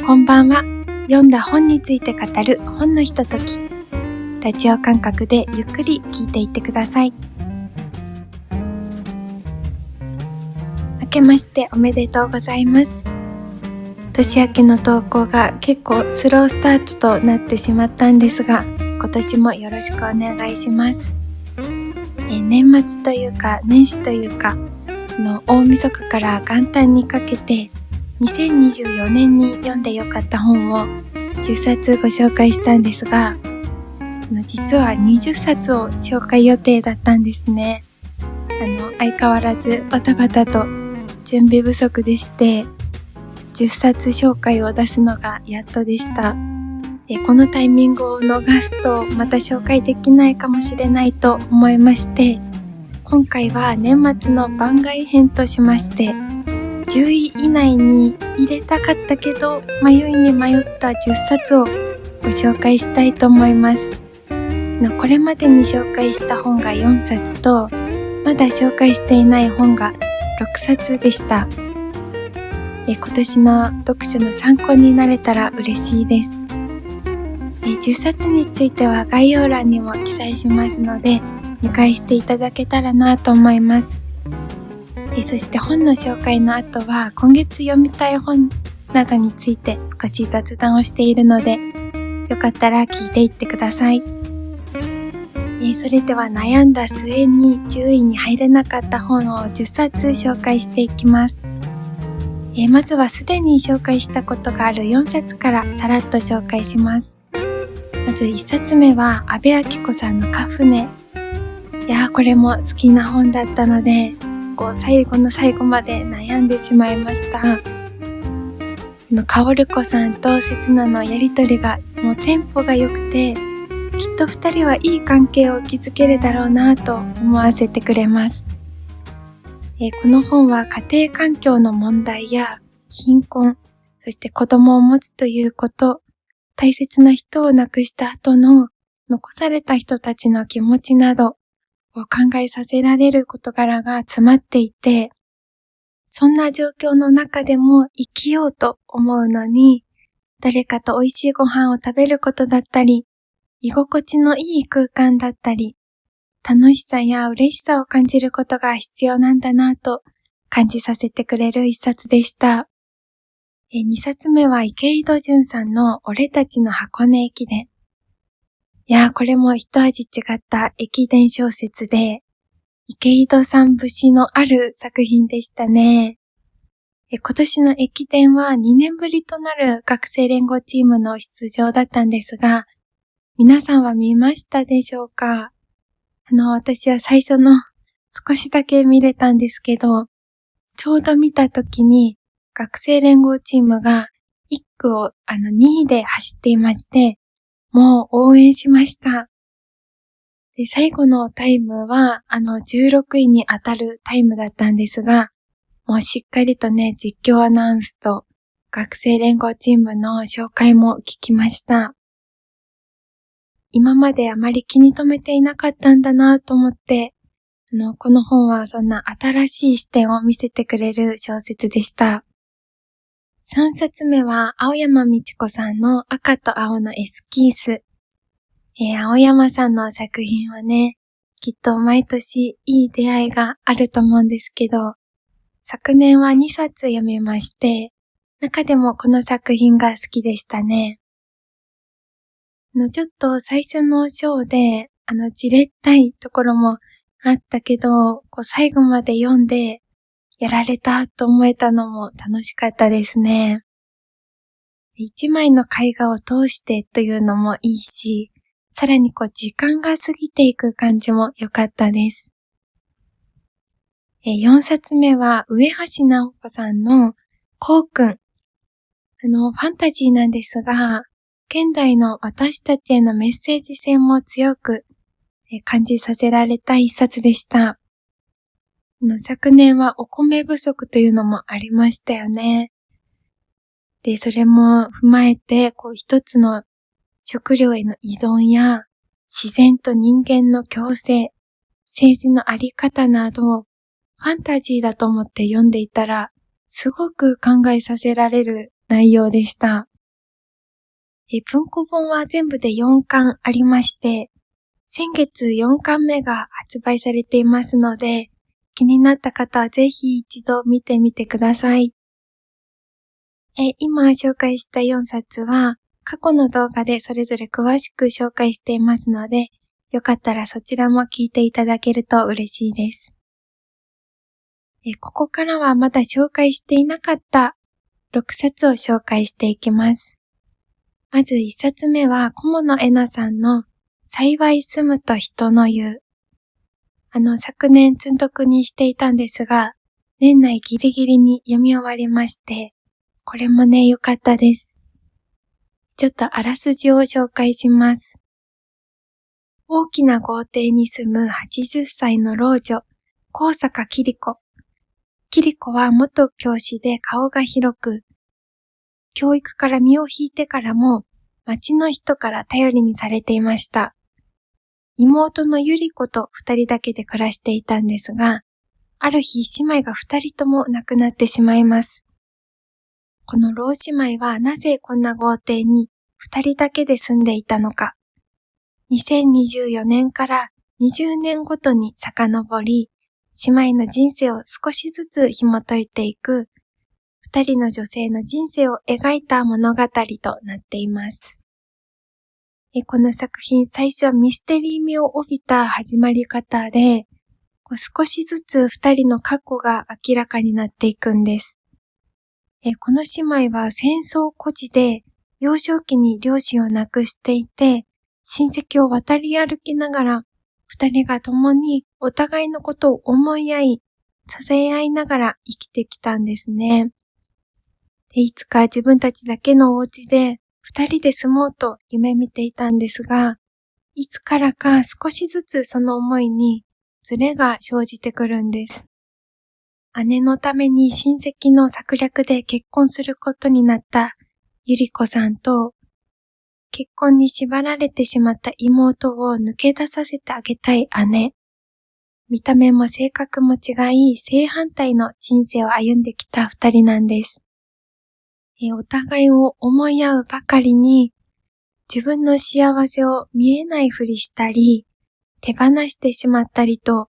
こんばんは。読んだ本について語る本のひととき。ラジオ感覚でゆっくり聞いていってください。明けましておめでとうございます。年明けの投稿が結構スロースタートとなってしまったんですが、今年もよろしくお願いします。年末というか年始というかの大晦日から元旦にかけて2024年に読んでよかった本を10冊ご紹介したんですが、実は20冊を紹介予定だったんですね。相変わらずバタバタと準備不足でして10冊紹介を出すのがやっとでした。このタイミングを逃すとまた紹介できないかもしれないと思いまして、今回は年末の番外編としまして10位以内に入れたかったけど迷いに迷った10冊をご紹介したいと思います。これまでに紹介した本が4冊とまだ紹介していない本が6冊でした。今年の読書の参考になれたら嬉しいです。10冊については概要欄にも記載しますので見返していただけたらなと思います。そして本の紹介の後は今月読みたい本などについて少し雑談をしているのでよかったら聞いていってください。それでは悩んだ末に10位に入れなかった本を10冊紹介していきます。まずはすでに紹介したことがある4冊からさらっと紹介します。まず1冊目は阿部昭子さんのかふね。これも好きな本だったので最後の最後まで悩んでしまいました。かおるこさんとせつなのやりとりがもうテンポが良くてきっと2人はいい関係を築けるだろうなと思わせてくれます。この本は家庭環境の問題や貧困、そして子供を持つということ、大切な人を亡くした後の残された人たちの気持ちなどを考えさせられる事柄が詰まっていて、そんな状況の中でも生きようと思うのに、誰かと美味しいご飯を食べることだったり、居心地のいい空間だったり、楽しさや嬉しさを感じることが必要なんだなと感じさせてくれる一冊でした。2冊目は池井戸潤さんの俺たちの箱根駅伝。これも一味違った駅伝小説で、池井戸さん節のある作品でしたね。今年の駅伝は2年ぶりとなる学生連合チームの出場だったんですが、皆さんは見ましたでしょうか？私は最初の少しだけ見れたんですけど、ちょうど見た時に学生連合チームが1区を2位で走っていまして、もう応援しました。で、最後のタイムは16位に当たるタイムだったんですが、もうしっかりとね、実況アナウンスと学生連合チームの紹介も聞きました。今まであまり気に留めていなかったんだなと思って、この本はそんな新しい視点を見せてくれる小説でした。3冊目は青山美智子さんの赤と青のエスキース。青山さんの作品はね、きっと毎年いい出会いがあると思うんですけど、昨年は2冊読みまして、中でもこの作品が好きでしたね。ちょっと最初の章で、じれったいところもあったけど、最後まで読んで、やられたと思えたのも楽しかったですね。一枚の絵画を通してというのもいいし、さらに時間が過ぎていく感じも良かったです。4冊目は上橋直子さんのこうくん。ファンタジーなんですが、現代の私たちへのメッセージ性も強く感じさせられた一冊でした。昨年はお米不足というのもありましたよね。で、それも踏まえて、一つの食料への依存や自然と人間の共生、政治のあり方など、ファンタジーだと思って読んでいたら、すごく考えさせられる内容でした。文庫本は全部で4巻ありまして、先月4巻目が発売されていますので、気になった方はぜひ一度見てみてください。今紹介した4冊は、過去の動画でそれぞれ詳しく紹介していますので、よかったらそちらも聞いていただけると嬉しいです。ここからはまだ紹介していなかった6冊を紹介していきます。まず1冊目は菰野恵那さんの幸い住むと人の言う。昨年積読にしていたんですが、年内ギリギリに読み終わりまして、これもね、良かったです。ちょっとあらすじを紹介します。大きな豪邸に住む80歳の老女、高坂桐子。桐子は元教師で顔が広く、教育から身を引いてからも町の人から頼りにされていました。妹のゆり子と2人だけで暮らしていたんですが、ある日姉妹が2人とも亡くなってしまいます。この老姉妹はなぜこんな豪邸に2人だけで住んでいたのか。2024年から20年ごとに遡り、姉妹の人生を少しずつ紐解いていく、2人の女性の人生を描いた物語となっています。この作品、最初はミステリー味を帯びた始まり方で、少しずつ2人の過去が明らかになっていくんです。この姉妹は戦争孤児で、幼少期に両親を亡くしていて、親戚を渡り歩きながら、2人が共にお互いのことを思い合い、支え合いながら生きてきたんですね。いつか自分たちだけのお家で2人で住もうと夢見ていたんですが、いつからか少しずつその思いにズレが生じてくるんです。姉のために親戚の策略で結婚することになったゆり子さんと、結婚に縛られてしまった妹を抜け出させてあげたい姉。見た目も性格も違い、正反対の人生を歩んできた2人なんです。お互いを思い合うばかりに、自分の幸せを見えないふりしたり、手放してしまったりと、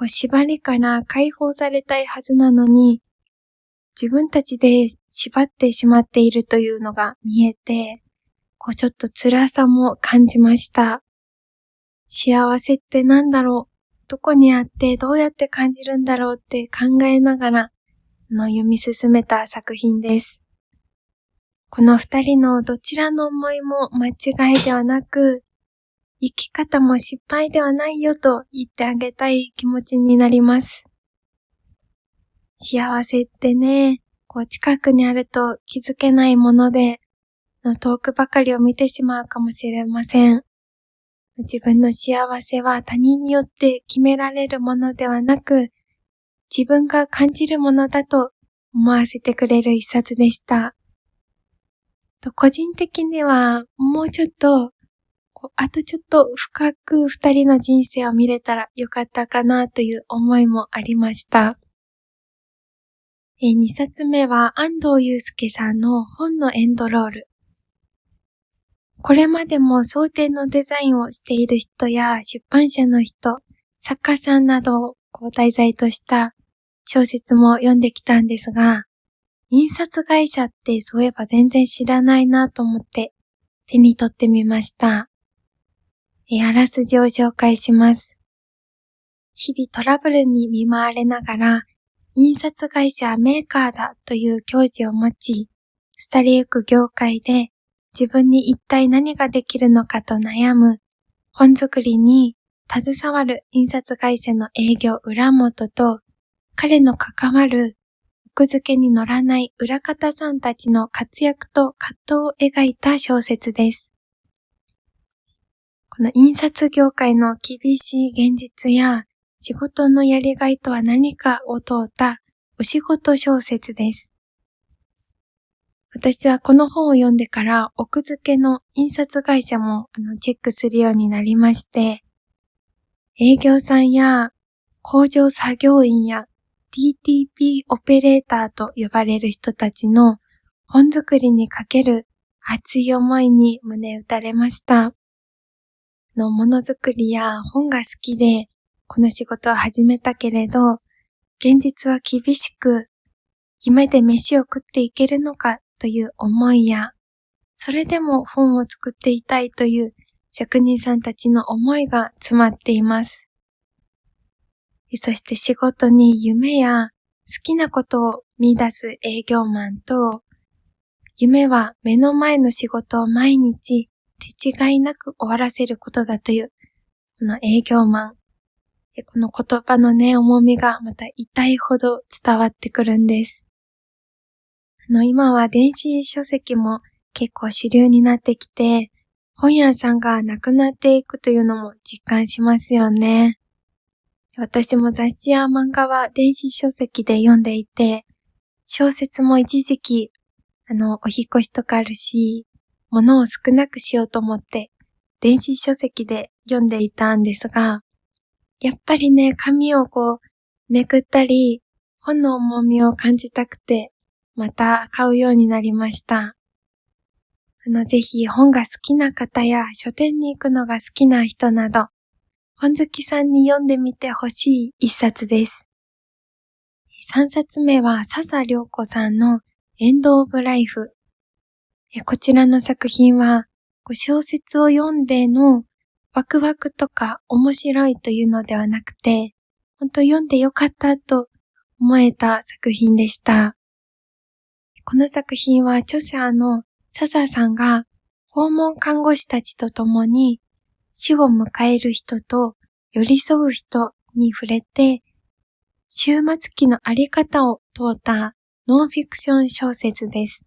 縛りから解放されたいはずなのに、自分たちで縛ってしまっているというのが見えて、ちょっと辛さも感じました。幸せってなんだろう、どこにあってどうやって感じるんだろうって考えながら読み進めた作品です。この2人のどちらの思いも間違いではなく、生き方も失敗ではないよと言ってあげたい気持ちになります。幸せってね、近くにあると気づけないもので、遠くばかりを見てしまうかもしれません。自分の幸せは他人によって決められるものではなく、自分が感じるものだと思わせてくれる一冊でした。個人的にはもうちょっと、あとちょっと深く2人の人生を見れたらよかったかなという思いもありました。2冊目は安藤祐介さんの本のエンドロール。これまでも装丁のデザインをしている人や出版社の人、作家さんなどを題材とした小説も読んできたんですが、印刷会社ってそういえば全然知らないなと思って手に取ってみました。あらすじを紹介します。日々トラブルに見舞われながら、印刷会社メーカーだという矜持を持ち、廃れゆく業界で自分に一体何ができるのかと悩む本作りに携わる印刷会社の営業浦本と、彼の関わる奥付けに乗らない裏方さんたちの活躍と葛藤を描いた小説です。この印刷業界の厳しい現実や仕事のやりがいとは何かを問うたお仕事小説です。私はこの本を読んでから奥付けの印刷会社もチェックするようになりまして、営業さんや工場作業員や DTP オペレーターと呼ばれる人たちの本作りにかける熱い思いに胸打たれました。ものづくりや本が好きで、この仕事を始めたけれど、現実は厳しく、夢で飯を食っていけるのかという思いや、それでも本を作っていたいという職人さんたちの思いが詰まっています。そして仕事に夢や好きなことを見出す営業マンと、夢は目の前の仕事を毎日手違いなく終わらせることだという、この営業マン。この言葉のね、重みがまた痛いほど伝わってくるんです。今は電子書籍も結構主流になってきて、本屋さんがなくなっていくというのも実感しますよね。私も雑誌や漫画は電子書籍で読んでいて、小説も一時期、お引越しとかあるし、物を少なくしようと思って、電子書籍で読んでいたんですが、やっぱりね、紙をめくったり、本の重みを感じたくて、また買うようになりました。ぜひ本が好きな方や書店に行くのが好きな人など、本好きさんに読んでみてほしい一冊です。3冊目は笹良子さんのエンド・オブ・ライフ。こちらの作品は小説を読んでのワクワクとか面白いというのではなくて、本当読んでよかったと思えた作品でした。この作品は著者の笹さんが訪問看護師たちと共に死を迎える人と寄り添う人に触れて、終末期のあり方を問うたノンフィクション小説です。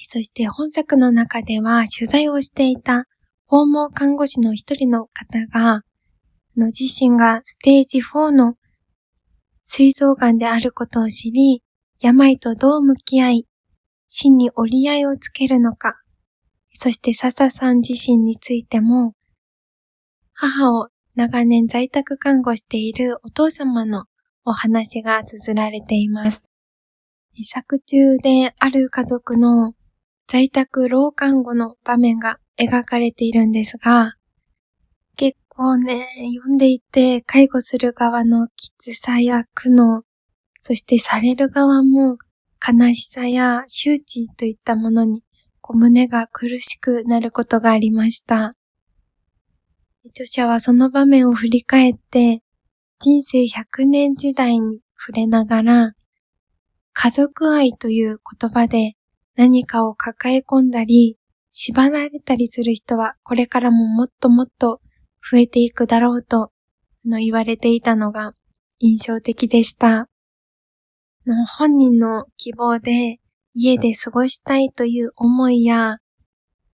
そして本作の中では取材をしていた訪問看護師の一人の方が、自身がステージ4の膵臓がんであることを知り、病とどう向き合い、死に折り合いをつけるのか、そして笹さん自身についても、母を長年在宅看護しているお父様のお話が綴られています。作中である家族の在宅老看護の場面が描かれているんですが、結構ね、読んでいて介護する側のきつさや苦悩、そしてされる側も悲しさや羞恥といったものに胸が苦しくなることがありました。著者はその場面を振り返って人生100年時代に触れながら、家族愛という言葉で何かを抱え込んだり縛られたりする人はこれからももっともっと増えていくだろうと言われていたのが印象的でした。本人の希望で家で過ごしたいという思いや、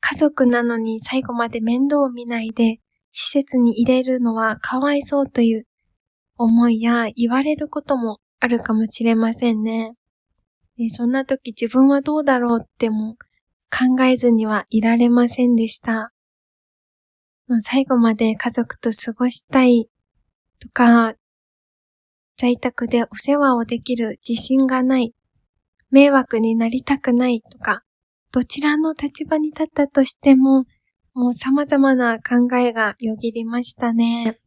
家族なのに最後まで面倒を見ないで施設に入れるのはかわいそうという思いや言われることもあるかもしれませんね。そんな時自分はどうだろうっても考えずにはいられませんでした。最後まで家族と過ごしたいとか、在宅でお世話をできる自信がない、迷惑になりたくないとか、どちらの立場に立ったとしても、もう様々な考えがよぎりましたね。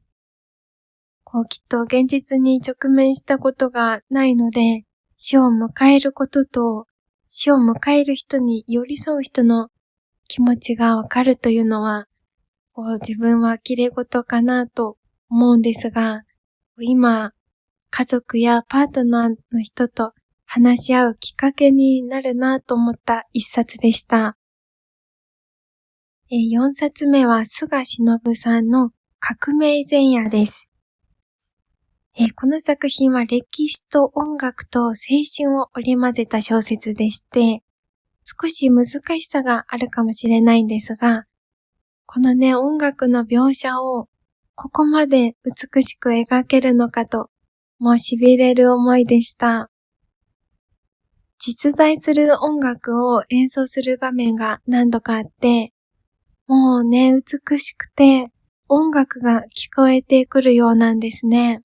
きっと現実に直面したことがないので、死を迎えることと、死を迎える人に寄り添う人の気持ちがわかるというのは、自分は綺麗事かなと思うんですが、今、家族やパートナーの人と話し合うきっかけになるなと思った一冊でした。4冊目は菅忍さんの革命前夜です。この作品は歴史と音楽と青春を織り交ぜた小説でして、少し難しさがあるかもしれないんですが、このね、音楽の描写をここまで美しく描けるのかと、もう痺れる思いでした。実在する音楽を演奏する場面が何度かあって、もうね、美しくて音楽が聞こえてくるようなんですね。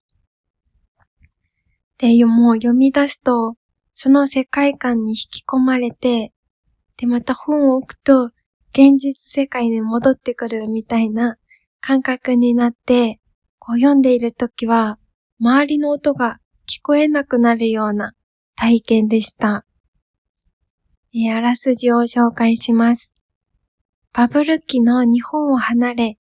で、もう読み出すと、その世界観に引き込まれて、で、また本を置くと、現実世界に戻ってくるみたいな感覚になって、読んでいるときは、周りの音が聞こえなくなるような体験でした。あらすじを紹介します。バブル期の日本を離れ、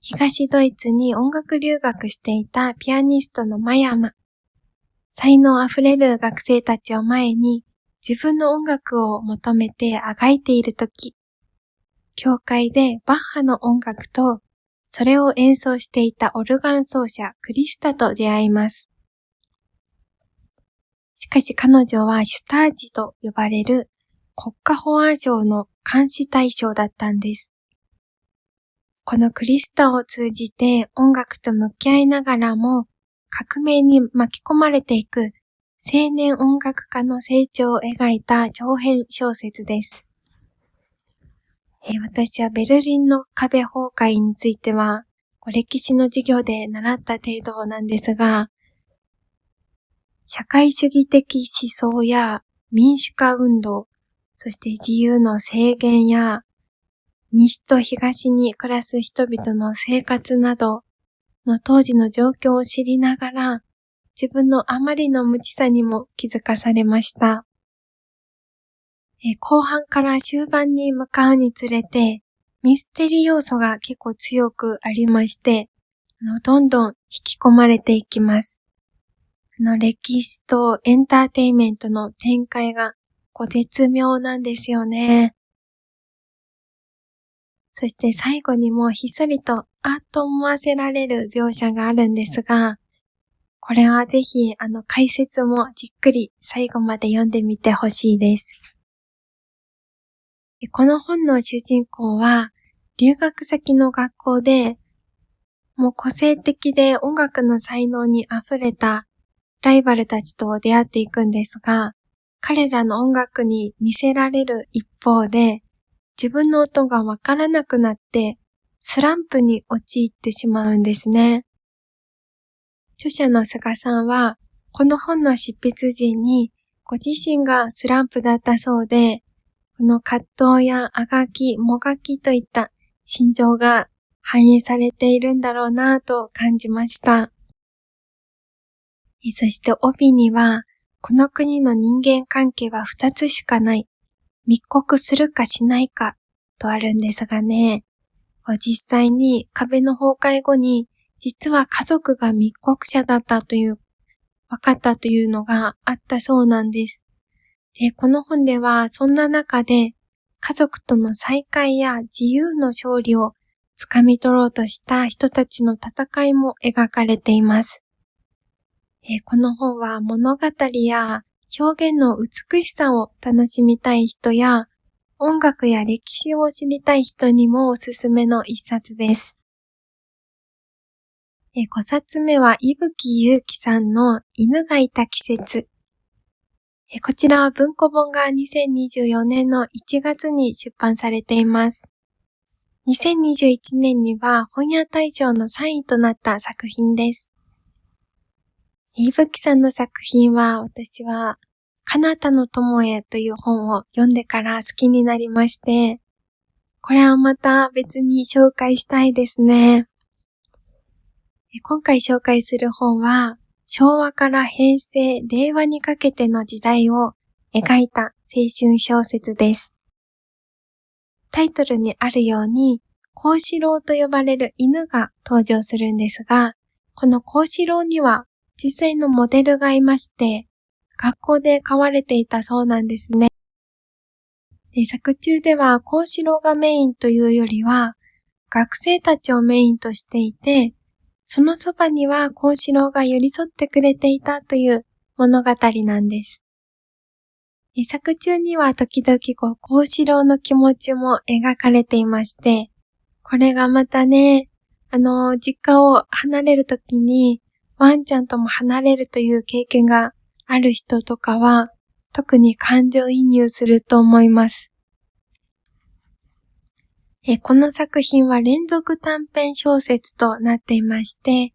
東ドイツに音楽留学していたピアニストの真山。才能あふれる学生たちを前に、自分の音楽を求めてあがいているとき、教会でバッハの音楽と、それを演奏していたオルガン奏者クリスタと出会います。しかし彼女はシュタージと呼ばれる国家保安省の監視対象だったんです。このクリスタを通じて音楽と向き合いながらも革命に巻き込まれていく青年音楽家の成長を描いた長編小説です。私はベルリンの壁崩壊については歴史の授業で習った程度なんですが、社会主義的思想や民主化運動、そして自由の制限や西と東に暮らす人々の生活などの当時の状況を知りながら、自分のあまりの無知さにも気づかされました。後半から終盤に向かうにつれて、ミステリー要素が結構強くありまして、どんどん引き込まれていきます。歴史とエンターテインメントの展開が絶妙なんですよね。そして最後にもひっそりとと思わせられる描写があるんですが、これはぜひ解説もじっくり最後まで読んでみてほしいです。この本の主人公は留学先の学校でもう個性的で音楽の才能にあふれたライバルたちと出会っていくんですが、彼らの音楽に見せられる一方で自分の音がわからなくなってスランプに陥ってしまうんですね。著者の菅さんはこの本の執筆時にご自身がスランプだったそうで、この葛藤やあがき、もがきといった心情が反映されているんだろうなぁと感じました。そして帯には、この国の人間関係は2つしかない。密告するかしないかとあるんですがね、実際に壁の崩壊後に実は家族が密告者だったと分かったというのがあったそうなんです。で、この本ではそんな中で家族との再会や自由の勝利をつかみ取ろうとした人たちの戦いも描かれています。この本は物語や表現の美しさを楽しみたい人や音楽や歴史を知りたい人にもおすすめの一冊です。5冊目は伊吹勇樹さんの犬がいた季節。こちらは文庫本が2024年の1月に出版されています。2021年には本屋大賞の3位となった作品です。伊吹さんの作品は私は彼方の友へという本を読んでから好きになりまして、これはまた別に紹介したいですね。今回紹介する本は昭和から平成、令和にかけての時代を描いた青春小説です。タイトルにあるように、幸四郎と呼ばれる犬が登場するんですが、この幸四郎には実際のモデルがいまして、学校で飼われていたそうなんですね。で、作中では幸四郎がメインというよりは、学生たちをメインとしていて、そのそばには幸四郎が寄り添ってくれていたという物語なんです。作中には時々幸四郎の気持ちも描かれていまして、これがまたね、実家を離れるときにワンちゃんとも離れるという経験がある人とかは特に感情移入すると思います。この作品は連続短編小説となっていまして、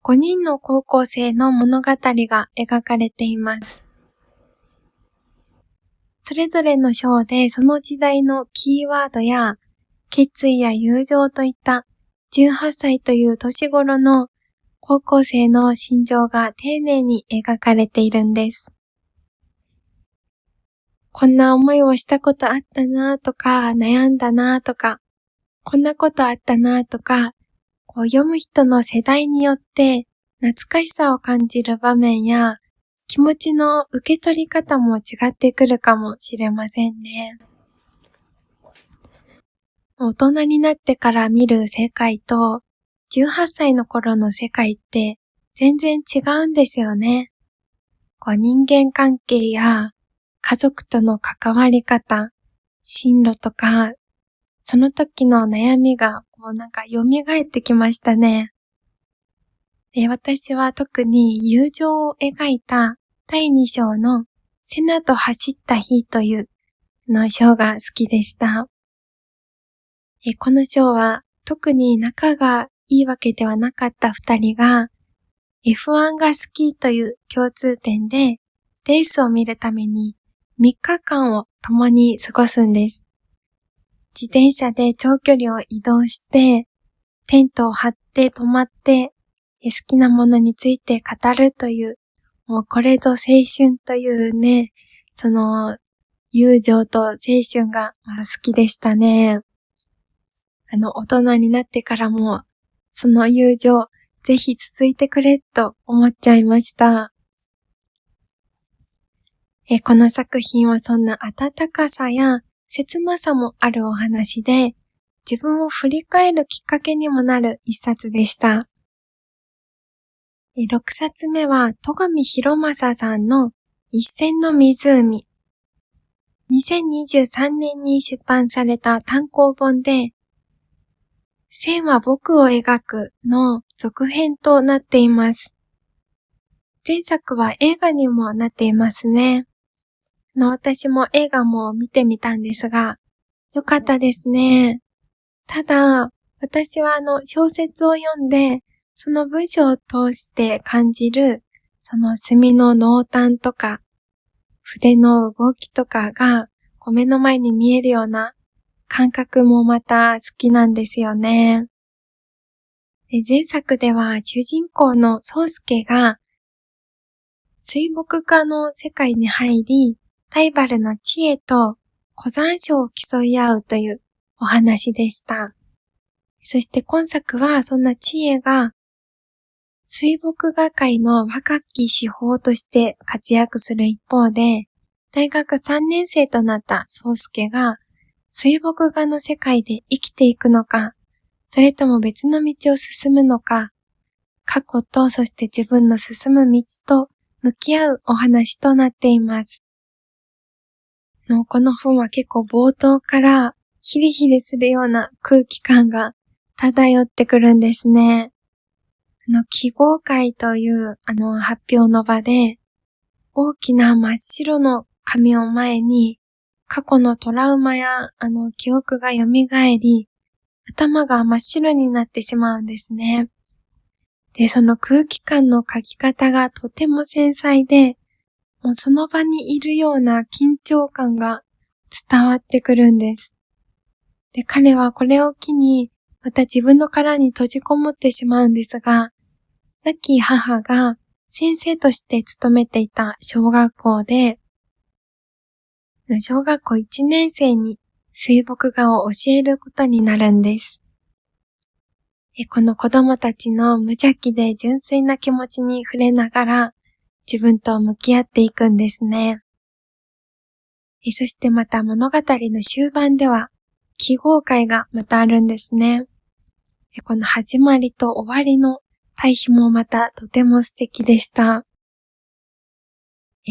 5人の高校生の物語が描かれています。それぞれの章でその時代のキーワードや決意や友情といった18歳という年頃の高校生の心情が丁寧に描かれているんです。こんな思いをしたことあったなとか、悩んだなとか、こんなことあったなとか、読む人の世代によって懐かしさを感じる場面や気持ちの受け取り方も違ってくるかもしれませんね。大人になってから見る世界と18歳の頃の世界って全然違うんですよね。人間関係や家族との関わり方、進路とか、その時の悩みが蘇ってきましたね。で、私は特に友情を描いた第2章のセナと走った日という章が好きでした。この章は特に仲がいいわけではなかった2人が F1 が好きという共通点でレースを見るために3日間を共に過ごすんです。自転車で長距離を移動してテントを張って泊まって好きなものについて語るという、もうこれぞ青春というね、その友情と青春が好きでしたね。大人になってからもその友情ぜひ続いてくれと思っちゃいました。この作品はそんな温かさや切なさもあるお話で、自分を振り返るきっかけにもなる一冊でした。6冊目は戸上博正さんの一線の湖。2023年に出版された単行本で、線は僕を描くの続編となっています。前作は映画にもなっていますね。私も映画も見てみたんですが、よかったですね。ただ、私は小説を読んで、その文章を通して感じる、その墨の濃淡とか、筆の動きとかが、目の前に見えるような感覚もまた好きなんですよね。で、前作では主人公の宗介が、水墨画の世界に入り、ライバルの知恵と小山椒を競い合うというお話でした。そして今作はそんな知恵が水墨画界の若き至宝として活躍する一方で、大学3年生となった宗介が水墨画の世界で生きていくのか、それとも別の道を進むのか、過去とそして自分の進む道と向き合うお話となっています。この本は結構冒頭からヒリヒリするような空気感が漂ってくるんですね。記号会という発表の場で大きな真っ白の紙を前に過去のトラウマや記憶が蘇り頭が真っ白になってしまうんですね。で、その空気感の書き方がとても繊細でもうその場にいるような緊張感が伝わってくるんです。で、彼はこれを機にまた自分の殻に閉じこもってしまうんですが、亡き母が先生として勤めていた小学校で、小学校1年生に水墨画を教えることになるんです。この子供たちの無邪気で純粋な気持ちに触れながら、自分と向き合っていくんですね。そしてまた物語の終盤では記号会がまたあるんですね。この始まりと終わりの対比もまたとても素敵でした。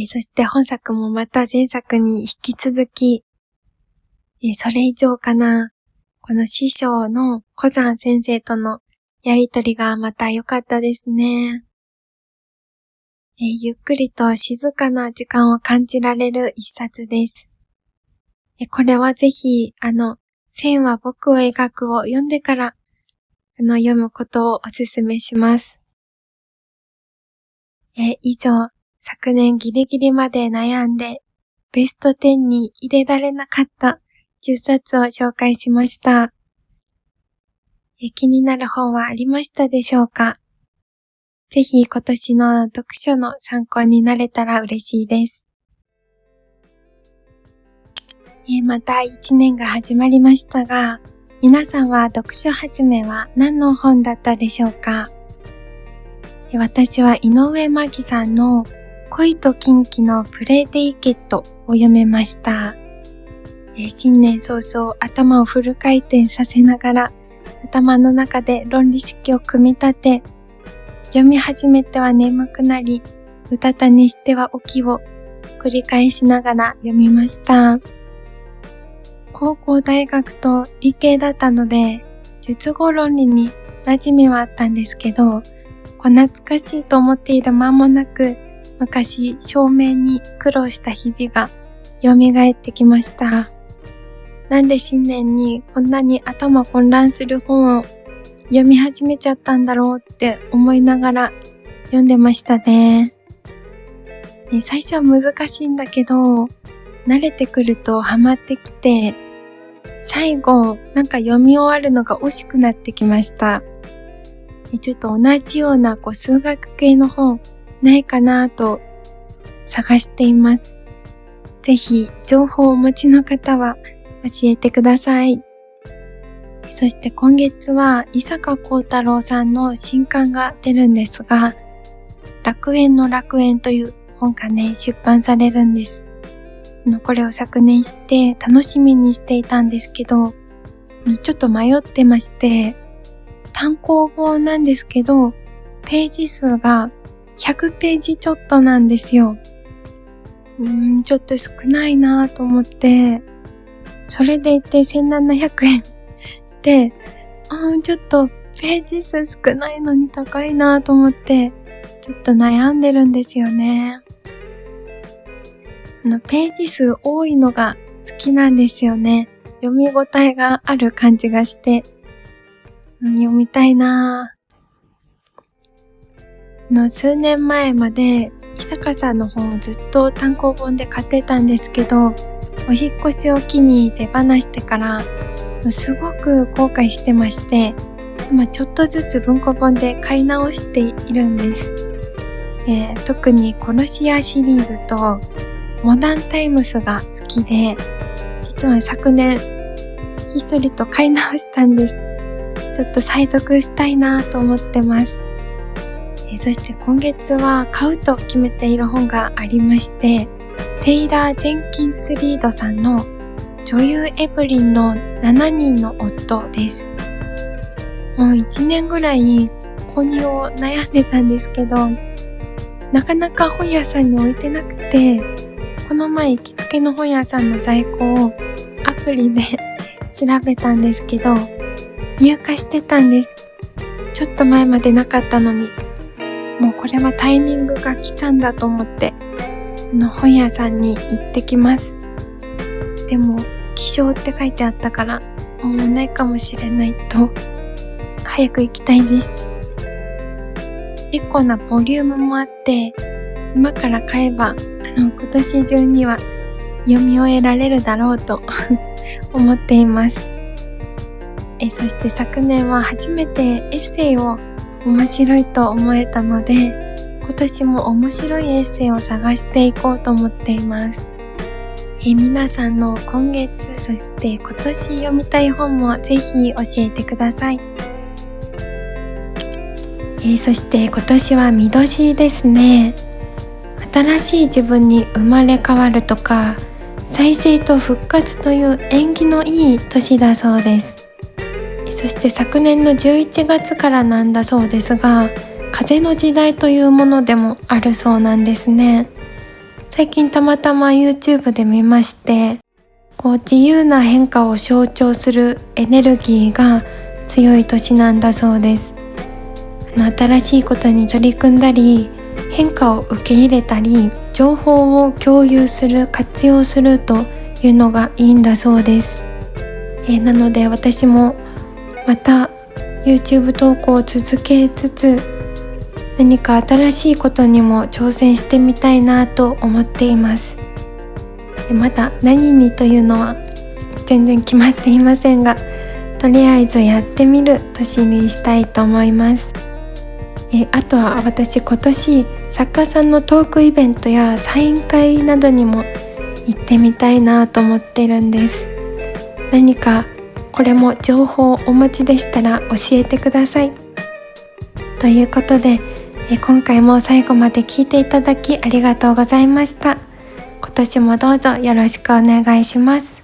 そして本作もまた前作に引き続き、それ以上かな、この師匠の小山先生とのやりとりがまた良かったですね。ゆっくりと静かな時間を感じられる一冊です。これはぜひ、線は僕を描くを読んでから、読むことをお勧めします。以上、昨年ギリギリまで悩んで、ベスト10に入れられなかった10冊を紹介しました。気になる本はありましたでしょうか？ぜひ今年の読書の参考になれたら嬉しいです。また1年が始まりましたが、皆さんは読書始めは何の本だったでしょうか？私は井上真紀さんの恋と禁忌のプレデイケットを読めました。新年早々頭をフル回転させながら頭の中で論理式を組み立て、読み始めては眠くなり、うたた寝しては起きを繰り返しながら読みました。高校大学と理系だったので、述語論理に馴染みはあったんですけど、懐かしいと思っている間もなく、昔証明に苦労した日々が蘇ってきました。なんで新年にこんなに頭混乱する本を読み始めちゃったんだろうって思いながら読んでましたね。最初は難しいんだけど、慣れてくるとハマってきて、最後なんか読み終わるのが惜しくなってきました。ちょっと同じような数学系の本ないかなと探しています。ぜひ情報をお持ちの方は教えてください。そして今月は伊坂幸太郎さんの新刊が出るんですが、楽園の楽園という本がね、出版されるんです。これを昨年知って楽しみにしていたんですけど、ちょっと迷ってまして、単行本なんですけど、ページ数が100ページちょっとなんですよ。ちょっと少ないなぁと思って、それでいて1700円で、ちょっとページ数少ないのに高いなぁと思って、ちょっと悩んでるんですよね。ページ数多いのが好きなんですよね。読み応えがある感じがして、読みたいなぁ。数年前まで伊坂さんの本をずっと単行本で買ってたんですけど、お引っ越しを機に手放してからすごく後悔してまして、今ちょっとずつ文庫本で買い直しているんです。特に殺し屋シリーズとモダンタイムスが好きで、実は昨年ひっそりと買い直したんです。ちょっと再読したいなと思ってます。そして今月は買うと決めている本がありまして、テイラー・ジェンキンス・リードさんの女優エブリンの7人の夫です。もう1年ぐらい購入を悩んでたんですけど、なかなか本屋さんに置いてなくて、この前行きつけの本屋さんの在庫をアプリで調べたんですけど、入荷してたんです。ちょっと前までなかったのに、もうこれはタイミングが来たんだと思って、本屋さんに行ってきます。でも、希少って書いてあったから、もうないかもしれないと、早く行きたいです。結構なボリュームもあって、今から買えば、今年中には読み終えられるだろうと思っています。そして昨年は初めてエッセイを面白いと思えたので、今年も面白いエッセイを探していこうと思っています。皆さんの今月、そして今年読みたい本もぜひ教えてください。そして今年は見年ですね。新しい自分に生まれ変わるとか、再生と復活という縁起のいい年だそうです。そして昨年の11月からなんだそうですが、風の時代というものでもあるそうなんですね。最近たまたま YouTube で見まして、自由な変化を象徴するエネルギーが強い年なんだそうです。新しいことに取り組んだり、変化を受け入れたり、情報を共有する、活用するというのがいいんだそうです。なので私もまた YouTube 投稿を続けつつ、何か新しいことにも挑戦してみたいなと思っています。まだ何にというのは全然決まっていませんが、とりあえずやってみる年にしたいと思います。あとは私今年作家さんのトークイベントやサイン会などにも行ってみたいなと思ってるんです。何かこれも情報をお持ちでしたら教えてください。ということで、今回も最後まで聞いていただきありがとうございました。今年もどうぞよろしくお願いします。